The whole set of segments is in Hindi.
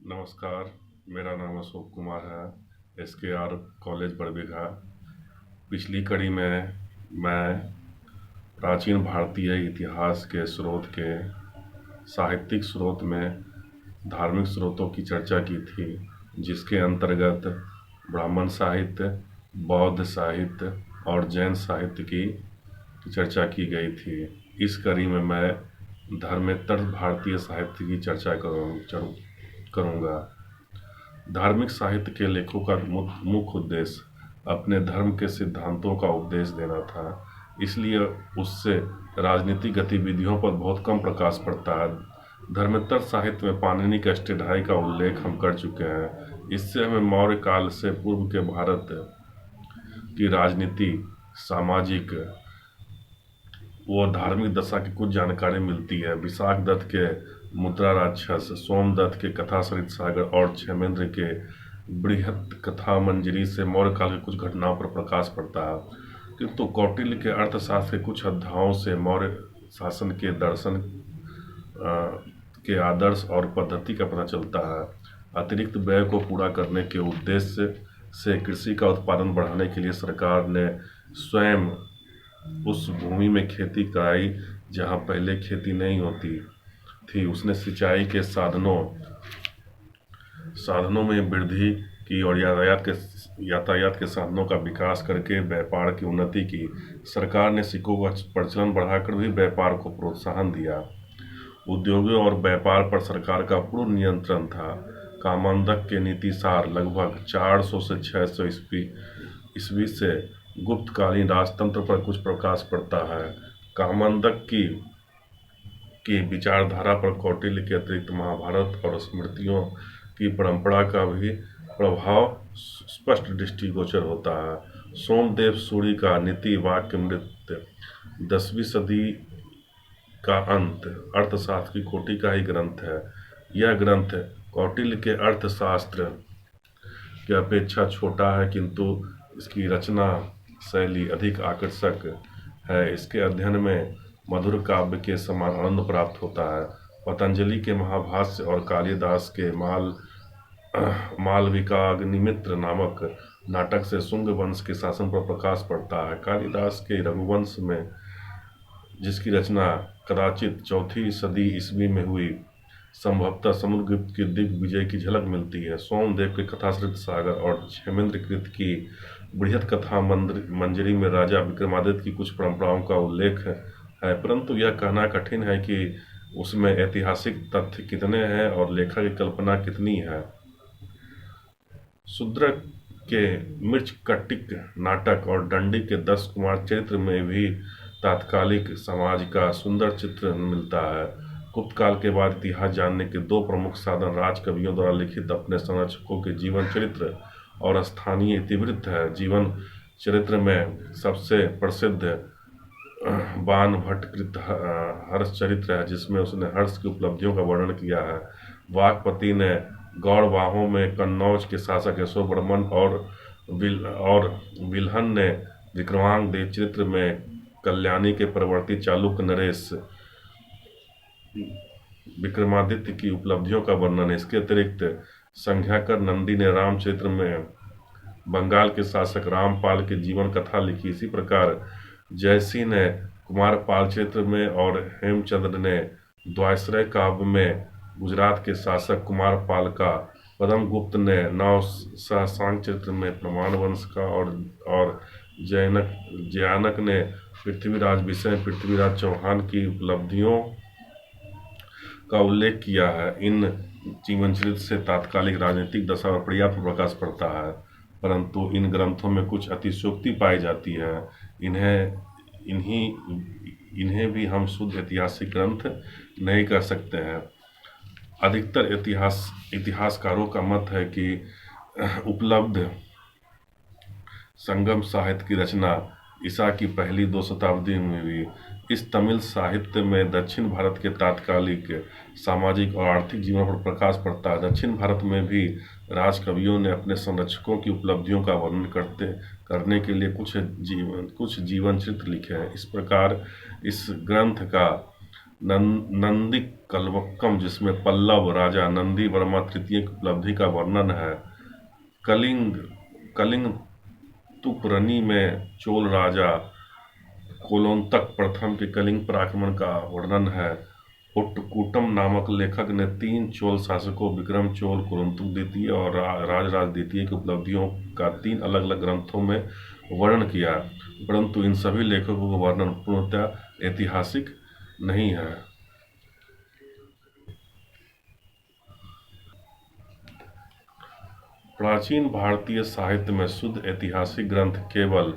नमस्कार। मेरा नाम अशोक कुमार है। SKR college Barbigha. पिछली कड़ी में मैं प्राचीन भारतीय इतिहास के स्रोत के साहित्यिक स्रोत में धार्मिक स्रोतों की चर्चा की थी, जिसके अंतर्गत ब्राह्मण साहित्य, बौद्ध साहित्य और जैन साहित्य की चर्चा की गई थी। इस कड़ी में मैं धर्मेतर भारतीय साहित्य की चर्चा करूँगा। धार्मिक साहित्य के लेखकों का मुख्य उद्देश्य अपने धर्म के सिद्धांतों का उपदेश देना था, इसलिए उससे राजनीतिक गतिविधियों पर बहुत कम प्रकाश पड़ता है। धर्मेतर साहित्य में पाणिनि के अष्टाध्यायी का उल्लेख हम कर चुके हैं। इससे हमें मौर्य काल से पूर्व के भारत की राजनीति, सामाजिक व धार्मिक दशा की कुछ जानकारी मिलती है। विशाख दत्त के मुद्रा राक्षस, सोमदत्त के कथा सरित सागर और क्षेमेंद्र के बृहत कथा मंजरी से मौर्य काल की कुछ घटनाओं पर प्रकाश पड़ता है, किंतु कौटिल्य के अर्थशास्त्र के कुछ अध्यायों से मौर्य शासन के दर्शन के आदर्श और पद्धति का पता चलता है। अतिरिक्त व्यय को पूरा करने के उद्देश्य से कृषि का उत्पादन बढ़ाने के लिए सरकार ने स्वयं उस भूमि में खेती कराई जहां पहले खेती नहीं होती थी। उसने सिंचाई के साधनों में वृद्धि की और यातायात के साधनों का विकास करके व्यापार की उन्नति की। सरकार ने सिक्कों का प्रचलन बढ़ाकर भी व्यापार को प्रोत्साहन दिया। उद्योगों और व्यापार पर सरकार का पूर्ण नियंत्रण था। कामांधक के नीतिसार लगभग 400 से 600 ईस्वी से गुप्तकालीन राजतंत्र पर कुछ प्रकाश पड़ता है। कामांधक की विचारधारा पर कौटिल्य के अतिरिक्त महाभारत और स्मृतियों की परंपरा का भी प्रभाव स्पष्ट दृष्टिगोचर होता है। सोमदेव सूरी का नीति वाक्यामृत 10वीं सदी का अंत अर्थशास्त्र की कोटि का ही ग्रंथ है। यह ग्रंथ कौटिल्य के अर्थशास्त्र की अपेक्षा छोटा है, किंतु इसकी रचना शैली अधिक आकर्षक है। इसके अध्ययन में मधुर काव्य के समान आनंद प्राप्त होता है। पतंजलि के महाभाष्य और कालिदास के मालविकाग्निमित्र नामक नाटक से शुंग वंश के शासन पर प्रकाश पड़ता है। कालिदास के रघुवंश में, जिसकी रचना कदाचित 4वीं सदी ईस्वी में हुई, संभवतः समुद्रगुप्त की दिग्विजय की झलक मिलती है। सोमदेव के कथासरित सागर और क्षेमेंद्र कृत की बृहत कथा मंजरी में राजा विक्रमादित्य की कुछ परंपराओं का उल्लेख है, परंतु यह कहना कठिन है कि उसमें ऐतिहासिक तथ्य कितने हैं और लेखक की कल्पना कितनी है। शूद्र के मृच्छकटिक नाटक और दंडी के 10 कुमार चरित्र में भी तात्कालिक समाज का सुंदर चित्र मिलता है। गुप्त काल के बाद इतिहास जानने के दो प्रमुख साधन राज कवियों द्वारा लिखित अपने संरक्षकों के जीवन चरित्र और स्थानीय इतिवृत्त है। जीवन चरित्र में सबसे प्रसिद्ध बाण भट्ट कृत हर्ष चरित्र है, जिसमें उसने हर्ष की उपलब्धियों का वर्णन किया है। वाकपति ने गौड़वाहों में कन्नौज के शासक यशोवर्मन और विल्हन ने विक्रमांग देव चरित्र में कल्याणी के प्रवर्ती चालुक्य नरेश विक्रमादित्य की उपलब्धियों का वर्णन है। इसके अतिरिक्त संध्याकर नंदी ने रामचरित्र में बंगाल के शासक रामपाल की जीवन कथा लिखी। इसी प्रकार जयसी ने कुमारपाल चरित्र में और हेमचंद्र ने द्वाश्रय काव्य में गुजरात के शासक कुमारपाल का, पद्मगुप्त ने नव सहसांग चरित्र में प्रमाण वंश का और जयानक ने पृथ्वीराज पृथ्वीराज चौहान की उपलब्धियों का उल्लेख किया है। इन जीवन चरित्र से तात्कालिक राजनीतिक दशा और पर्याप्त प्रकाश पड़ता है, परंतु इन ग्रंथों में कुछ अतिशयोक्ति पाई जाती है। इन्हें भी हम शुद्ध ऐतिहासिक ग्रंथ नहीं कह सकते हैं। अधिकतर इतिहासकारों का मत है कि उपलब्ध संगम साहित्य की रचना ईसा की पहली 2 शताब्दी में हुई। इस तमिल साहित्य में दक्षिण भारत के तात्कालिक सामाजिक और आर्थिक जीवन पर प्रकाश पड़ता है। दक्षिण भारत में भी राजकवियों ने अपने संरक्षकों की उपलब्धियों का वर्णन करने के लिए कुछ जीवन चरित्र लिखे हैं। इस प्रकार इस ग्रंथ का नंदी कल्वक्कम, जिसमें पल्लव राजा नंदी वर्मा तृतीय की उपलब्धि का वर्णन है। कलिंग कलिंग तुपरनी में चोल राजा कोलोनतक प्रथम के कलिंग पर आक्रमण का वर्णन है। उट्टकूटम नामक लेखक ने 3 चोल शासकों विक्रम चोल, कुलोत्तुंग द्वितीय और राजराज द्वितीय की उपलब्धियों का 3 अलग अलग ग्रंथों में वर्णन किया, परंतु इन सभी लेखकों का वर्णन पूर्णतः ऐतिहासिक नहीं है। प्राचीन भारतीय साहित्य में शुद्ध ऐतिहासिक ग्रंथ केवल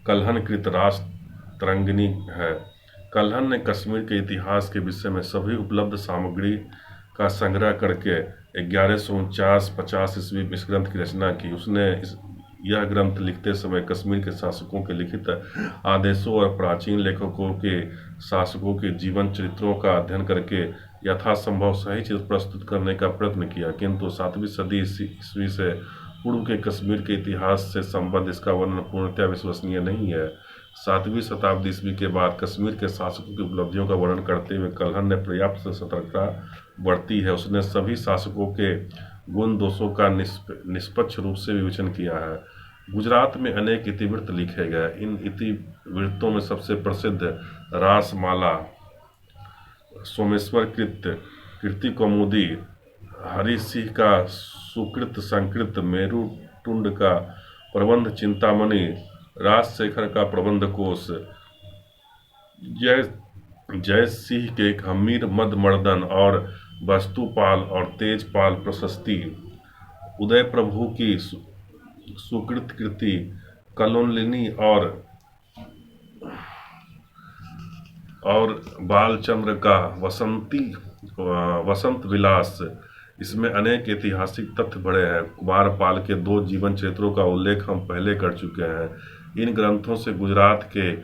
कल्हण कृत राजतरंगिणी है। कल्हण ने कश्मीर के इतिहास के विषय में सभी उपलब्ध सामग्री का संग्रह करके 1149-50 ईस्वी में इस ग्रंथ की रचना की। उसने यह ग्रंथ लिखते समय कश्मीर के शासकों के लिखित आदेशों और प्राचीन लेखकों के शासकों के जीवन चरित्रों का अध्ययन करके यथासंभव सही चित्र प्रस्तुत करने का प्रयत्न किया, किंतु 7वीं सदी ईस्वी से पूर्व के कश्मीर के इतिहास से संबद्ध इसका वर्णन पूर्णतः विश्वसनीय नहीं है। 7वीं शताब्दी ईस्वी के बाद कश्मीर के शासकों की उपलब्धियों का वर्णन करते हुए कल्हण ने पर्याप्त सतर्कता बरती है। उसने सभी शासकों के गुण दोषों का निष्पक्ष रूप से विवेचन किया है। गुजरात में अनेक इतिवृत्त लिखे गए। इन इतिवृत्तों में सबसे प्रसिद्ध रासमाला, सोमेश्वर कीर्ति कौमुदी, हरि सिंह का सुकृत संकृत, मेरुटुंड का प्रबंध चिंतामणि, राजशेखर का प्रबंध कोश, जय सिंह के हमीर मदमर्दन और वस्तुपाल और तेजपाल प्रशस्ति, उदय प्रभु की सुकृत कृति, कलोलिनी और बालचंद्र का वसंत विलास। इसमें अनेक ऐतिहासिक तथ्य भरे हैं। कुमारपाल के 2 जीवन चरित्रों का उल्लेख हम पहले कर चुके हैं। इन ग्रंथों से गुजरात के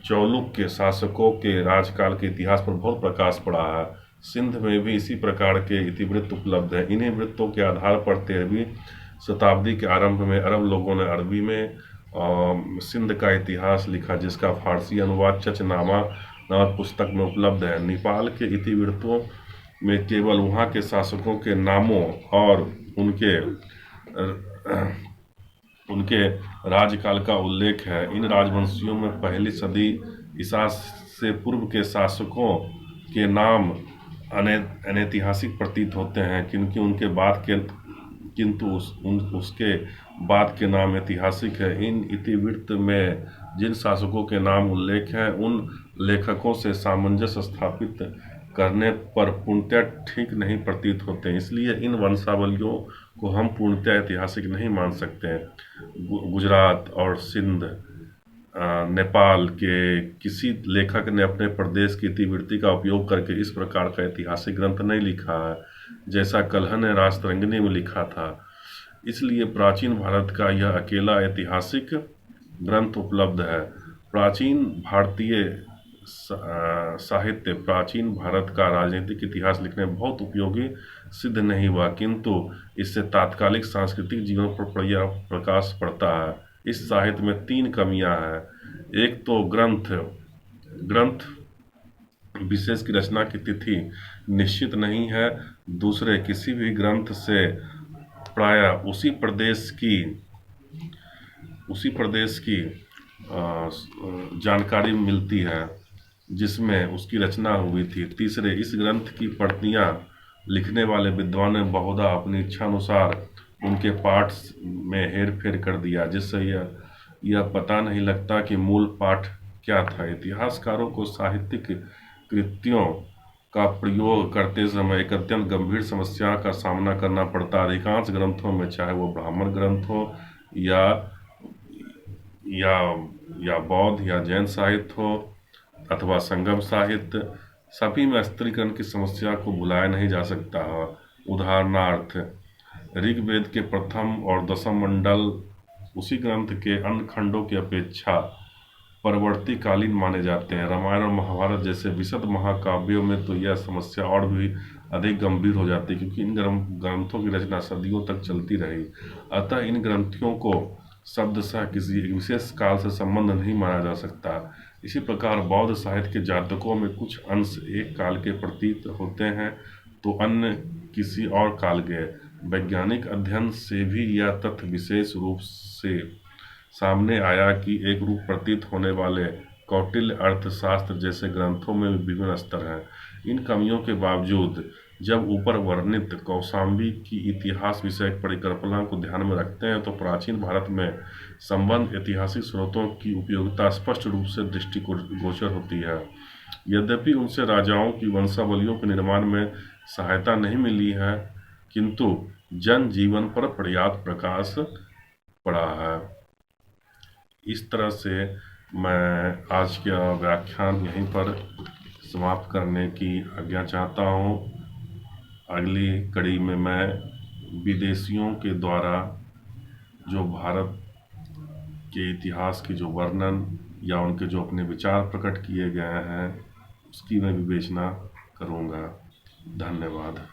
चालुक्य शासकों के राजकाल के इतिहास पर बहुत प्रकाश पड़ा है। सिंध में भी इसी प्रकार के इतिवृत्त उपलब्ध हैं। इन्हीं वृत्तों के आधार पर 13वीं शताब्दी के आरंभ में अरब लोगों ने अरबी में सिंध का इतिहास लिखा, जिसका फारसी अनुवाद चचनामा नामक पुस्तक में उपलब्ध है। नेपाल के इतिवृत्तों में केवल वहाँ के शासकों के नामों और उनके राज्यकाल का उल्लेख है। इन राजवंशियों में पहली सदी ईसा से पूर्व के शासकों के नाम अनैतिहासिक प्रतीत होते हैं, उसके बाद के नाम ऐतिहासिक है। इन इतिवृत्त में जिन शासकों के नाम उल्लेख हैं, उन लेखकों से सामंजस्य स्थापित करने पर पूर्णतः ठीक नहीं प्रतीत होते हैं। इसलिए इन वंशावलियों को हम पूर्णतः ऐतिहासिक नहीं मान सकते हैं। गुजरात और सिंध, नेपाल के किसी लेखक ने अपने प्रदेश की इतिवृत्ति का उपयोग करके इस प्रकार का ऐतिहासिक ग्रंथ नहीं लिखा है, जैसा कल्हण ने राजतरंगिणी में लिखा था। इसलिए प्राचीन भारत का यह अकेला ऐतिहासिक ग्रंथ उपलब्ध है। प्राचीन भारतीय साहित्य प्राचीन भारत का राजनीतिक इतिहास लिखने में बहुत उपयोगी सिद्ध नहीं हुआ, किंतु इससे तात्कालिक सांस्कृतिक जीवन पर प्रकाश पड़ता है। इस साहित्य में 3 कमियां हैं। एक तो ग्रंथ विशेष की रचना की तिथि निश्चित नहीं है। दूसरे, किसी भी ग्रंथ से प्रायः उसी प्रदेश की जानकारी मिलती है जिसमें उसकी रचना हुई थी। तीसरे, इस ग्रंथ की प्रतियां लिखने वाले विद्वान ने बहुधा अपनी इच्छानुसार उनके पाठ में हेर फेर कर दिया, जिससे यह पता नहीं लगता कि मूल पाठ क्या था। इतिहासकारों को साहित्यिक कृतियों का प्रयोग करते समय एक अत्यंत गंभीर समस्या का सामना करना पड़ता है। अधिकांश ग्रंथों में, चाहे वो ब्राह्मण ग्रंथ हो या बौद्ध या जैन साहित्य हो अथवा संगम साहित्य, सभी में स्त्रीकरण की समस्या को भुलाया नहीं जा सकता है। उदाहरणार्थ, ऋग्वेद के प्रथम और दशम मंडल उसी ग्रंथ के अन्य खंडों की अपेक्षा परवर्तीकालीन माने जाते हैं। रामायण और महाभारत जैसे विशद महाकाव्यों में तो यह समस्या और भी अधिक गंभीर हो जाती है, क्योंकि इन ग्रंथों की रचना सदियों तक चलती रही। अतः इन ग्रंथों को शब्दशः किसी एक विशेष काल से संबंध नहीं माना जा सकता। इसी प्रकार बौद्ध साहित्य के जातकों में कुछ अंश एक काल के प्रतीत होते हैं तो अन्य किसी और काल के। वैज्ञानिक अध्ययन से भी यह तथ्य विशेष रूप से सामने आया कि एक रूप प्रतीत होने वाले कौटिल्य अर्थशास्त्र जैसे ग्रंथों में विभिन्न स्तर हैं। इन कमियों के बावजूद जब ऊपर वर्णित कौशाम्बी की इतिहास विषयक परिकल्पना को ध्यान में रखते हैं तो प्राचीन भारत में संबद्ध ऐतिहासिक स्रोतों की उपयोगिता स्पष्ट रूप से दृष्टिगोचर होती है। यद्यपि उनसे राजाओं की वंशावलियों के निर्माण में सहायता नहीं मिली है, किंतु जनजीवन पर पर्याप्त प्रकाश पड़ा है। इस तरह से मैं आज का व्याख्यान यहीं पर समाप्त करने की आज्ञा चाहता हूँ। अगली कड़ी में मैं विदेशियों के द्वारा जो भारत के इतिहास की जो वर्णन या उनके जो अपने विचार प्रकट किए गए हैं उसकी मैं विवेचना करूँगा। धन्यवाद।